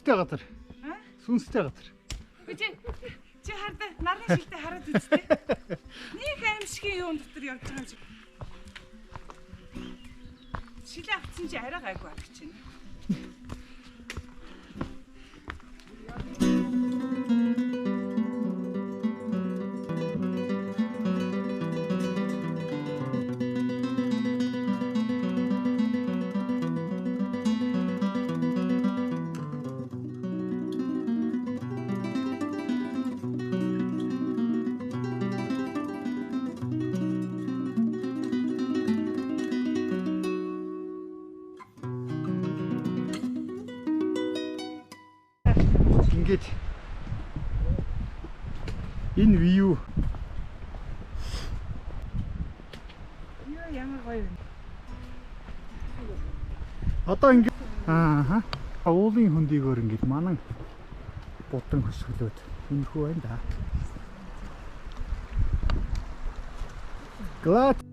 Сүнстэй газар. Сүнстэй газар. Чи хардаа нарны шилтэй хараад үзтээ. Нэг аимшигын юм дотор явж байгаа юм чи. Шилээ авцсан чи арай гайгүй авчих чинь. Ингээд энэ view Ямар гоё вэ? одоо ингээд уулын хөндийгөөр ингээд манан будан хөсгөлөөд энэхүү байна да. Glad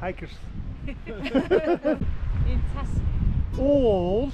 hikers. Энэ цас. All